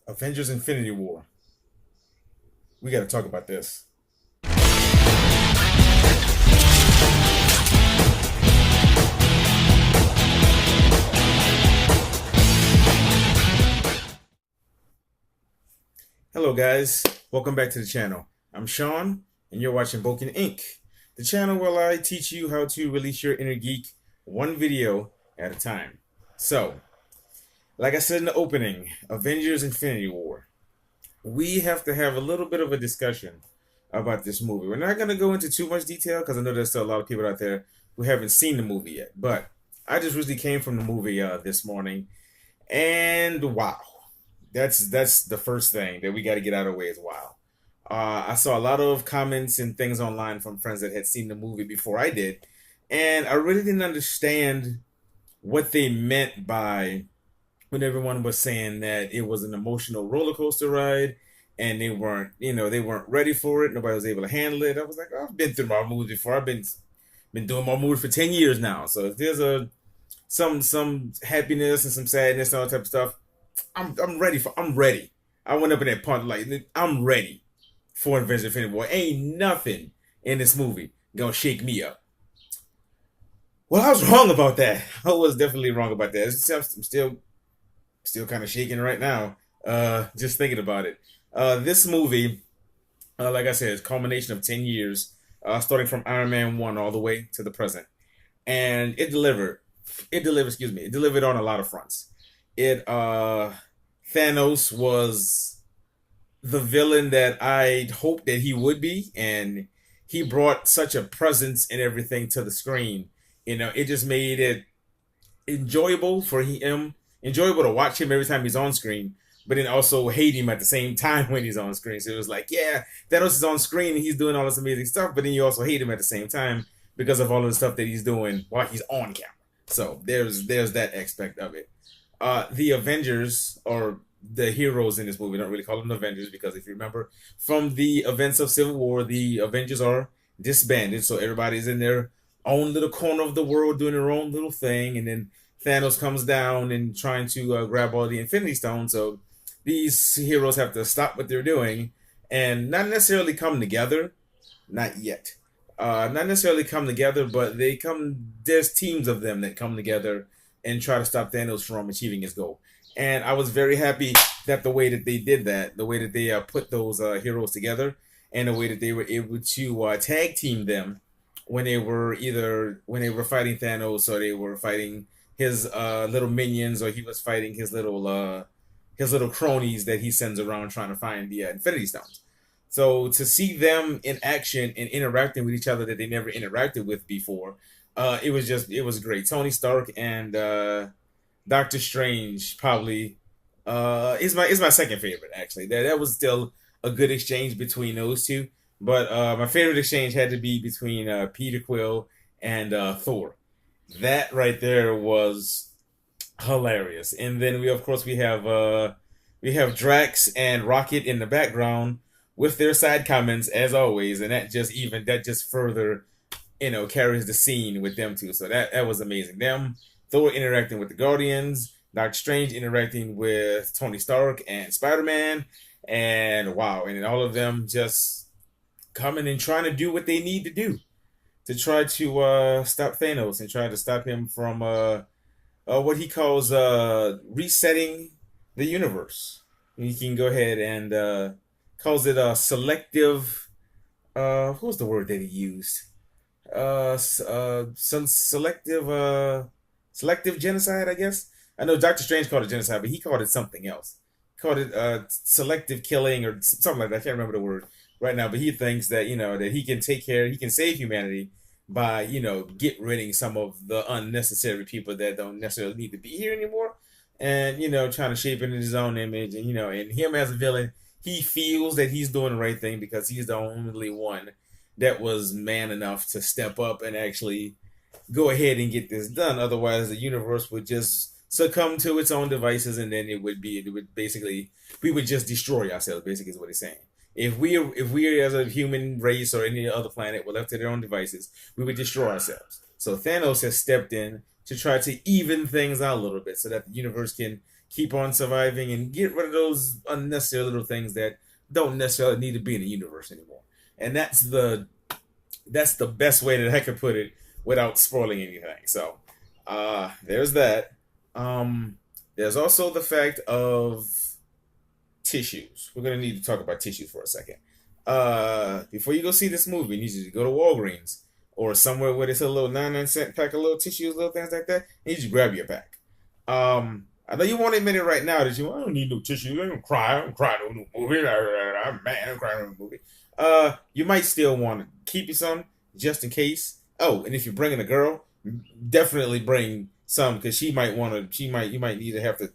Avengers Infinity War. We got to talk about this. Hello, guys. Welcome back to the channel. I'm Sean, and you're watching Boken Inc., the channel where I teach you how to release your inner geek one video at a time. So, like I said in the opening, Avengers Infinity War. We have to have a little bit of a discussion about this movie. We're not going to go into too much detail because I know there's still a lot of people out there who haven't seen the movie yet. But I just recently came from the movie this morning, and wow, that's the first thing that we got to get out of the way is wow. I saw a lot of comments and things online from friends that had seen the movie before I did, and I really didn't understand what they meant by when everyone was saying that it was an emotional roller coaster ride and they weren't ready for it. Nobody was able to handle it. I was like, oh, I've been through my movies before. I've been doing my movies for 10 years now. So if there's some happiness and some sadness and all that type of stuff, I'm ready. I went up in that punt like I'm ready for Avengers Infinity War. Ain't nothing in this movie gonna shake me up. Well, I was wrong about that. I was definitely wrong about that. I'm still kind of shaking right now. Just thinking about it. This movie, like I said, is a culmination of 10 years, starting from Iron Man 1 all the way to the present. And it delivered. It delivered on a lot of fronts. Thanos was the villain that I hoped that he would be, and he brought such a presence and everything to the screen. It just made it enjoyable for him, enjoyable to watch him every time he's on screen, but then also hate him at the same time when he's on screen. So it was like, yeah, Thanos is on screen and he's doing all this amazing stuff, but then you also hate him at the same time because of all of the stuff that he's doing while he's on camera. So there's that aspect of it. The Avengers, or the heroes in this movie, don't really call them Avengers because if you remember from the events of Civil War, the Avengers are disbanded, so everybody's in their own little corner of the world doing their own little thing, and then Thanos comes down and trying to grab all the Infinity Stones. So these heroes have to stop what they're doing and not necessarily come together, not yet. Not necessarily come together, but they come. There's teams of them that come together and try to stop Thanos from achieving his goal. And I was very happy that the way that they did that, the way that they put those heroes together, and the way that they were able to tag team them when they were fighting Thanos, or they were fighting his little minions, or he was fighting his little cronies that he sends around trying to find the Infinity Stones. So to see them in action and interacting with each other that they never interacted with before, it was great. Tony Stark and Doctor Strange probably is my second favorite actually. That was still a good exchange between those two, but my favorite exchange had to be between Peter Quill and Thor. That right there was hilarious. And then we have Drax and Rocket in the background with their side comments as always, and that just further carries the scene with them two. So that was amazing. Them Thor interacting with the Guardians, Doctor Strange interacting with Tony Stark and Spider-Man, and wow, and then all of them just coming and trying to do what they need to do to try to stop Thanos and try to stop him from what he calls resetting the universe. He can go ahead and calls it a selective. What was the word that he used? Some selective genocide, I guess. I know Doctor Strange called it genocide, but he called it something else. He called it selective killing or something like that. I can't remember the word right now, but he thinks that that he can save humanity by get ridding some of the unnecessary people that don't necessarily need to be here anymore, and trying to shape it in his own image, and him as a villain, he feels that he's doing the right thing because he's the only one that was man enough to step up and actually go ahead and get this done. Otherwise, the universe would just succumb to its own devices, and then we would just destroy ourselves. Basically, is what he's saying. If we as a human race or any other planet were left to their own devices, we would destroy ourselves. So Thanos has stepped in to try to even things out a little bit so that the universe can keep on surviving and get rid of those unnecessary little things that don't necessarily need to be in the universe anymore. And that's the best way that I could put it without spoiling anything. So there's that. There's also the fact of tissues. We're gonna need to talk about tissues for a second. Before you go see this movie, you need to go to Walgreens or somewhere where there's a little 99-cent pack of little tissues, little things like that. You need to grab your pack. I know you won't admit it right now that I don't need no tissue. I don't cry. I don't cry no movie. I'm mad. I'm crying no movie. You might still want to keep you some just in case. Oh, and if you're bringing a girl, definitely bring some because she might want to. You might need to have to.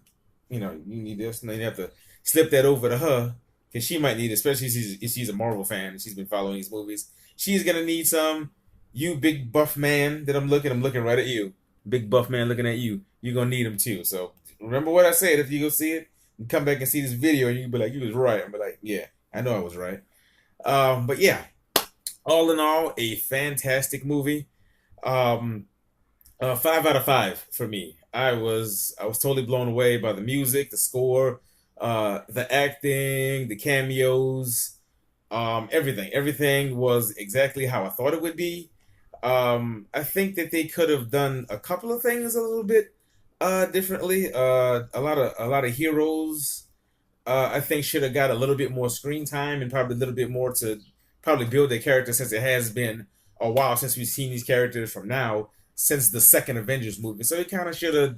You need this, and then you have to slip that over to her because she might need, especially if she's a Marvel fan and she's been following these movies. She's gonna need some. You big buff man that I'm looking right at you. Big buff man looking at you. You're gonna need them too. So remember what I said. If you go see it, and come back and see this video, and you can be like, "You was right." I'm be like, "Yeah, I know I was right." But yeah, all in all, a fantastic movie. Um, 5 out of 5 for me. I was totally blown away by the music, the score, the acting, the cameos, everything. Everything was exactly how I thought it would be. I think that they could have done a couple of things a little bit differently. A lot of heroes I think should have got a little bit more screen time and probably a little bit more to probably build their character since it has been a while since we've seen these characters from now since the second Avengers movie. So it kind of should have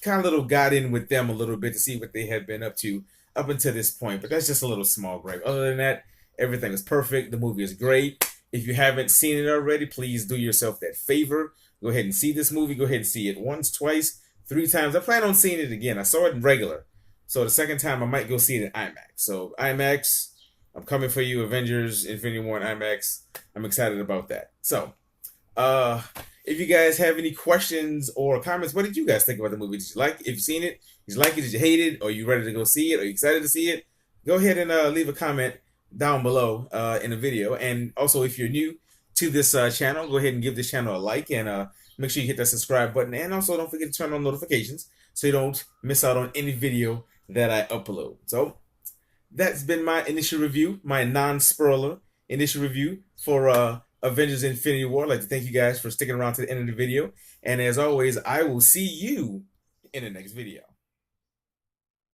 kind of little got in with them a little bit to see what they had been up to up until this point. But that's just a little small gripe. Other than that, everything is perfect. The movie is great. If you haven't seen it already, please do yourself that favor. Go ahead and see this movie. Go ahead and see it once, twice, 3 times. I plan on seeing it again. I saw it in regular. So the second time I might go see it in IMAX. So IMAX, I'm coming for you, Avengers Infinity War in IMAX. I'm excited about that. So uh if you guys have any questions or comments, what did you guys think about the movie? Did you like it? If you've seen it, did you like it? Did you hate it? Are you ready to go see it? Are you excited to see it? Go ahead and leave a comment down below in the video. And also, if you're new to this channel, go ahead and give this channel a like and make sure you hit that subscribe button. And also, don't forget to turn on notifications so you don't miss out on any video that I upload. So that's been my initial review, my non-spoiler initial review for Avengers Infinity War. I'd like to thank you guys for sticking around to the end of the video. And as always, I will see you in the next video.